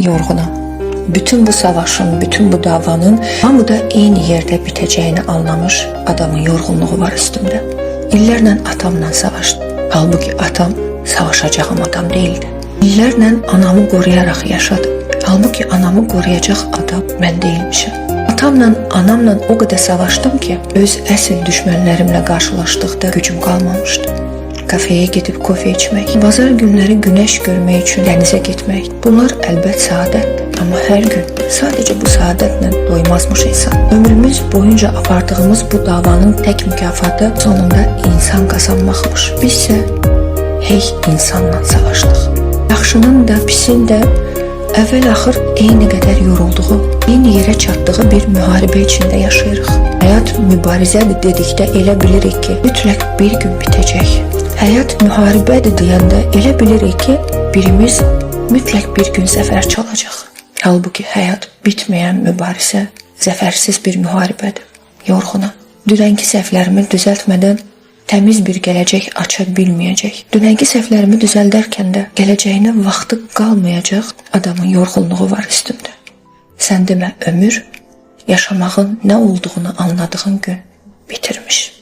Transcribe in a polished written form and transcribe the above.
yorğunam. Bütün bu savaşın, bütün bu davanın hamıda eyni yerdə bitəcəyini anlamış adamın yorğunluğu var üstümdə. İllərlə atamla savaşdım. Halbuki atam savaşacağım adam değildi. İllərlə anamı qoruyaraq yaşadım. Halbuki anamı qoruyacaq adam mən değilmişim. Atamla, anamla o qədər savaşdım ki, öz əsl düşmənlərimlə qarşılaşdıqda gücüm qalmamışdı. Kafeye gidip kofe içmek, bazar günləri güneş görmək üçün dənizə getmək. Bunlar əlbət saadətdir. Amma hər gün sadəcə bu saadətlə doymazmış insan. Ömrümüz boyunca apardığımız bu davanın tək mükafatı sonunda insan qazanmaqmış. Bizsə hey insanla savaşdıq. Yaxşının da, pisin də əvvəl-axır eyni qədər yorulduğu, eyni yerə çatdığı bir müharibə içində yaşayırıq. Həyat mübarizədir dedikdə elə bilirik ki, mütləq bir gün bitəcək. Həyat müharibədir deyəndə elə bilirik ki, birimiz mütləq bir gün zəfər çalacaq. Halbuki həyat bitməyən mübarizə, zəfərsiz bir müharibədir. Yorğunam. Dünənki səhvlərimi düzəltmədən təmiz bir gələcək aça bilməyəcək. Dünənki səhvlərimi düzəldərkən də gələcəyinə vaxtı qalmayacaq adamın yorğunluğu var üstümdə. Sən demə ömür yaşamağın nə olduğunu anladığın gün bitirmiş.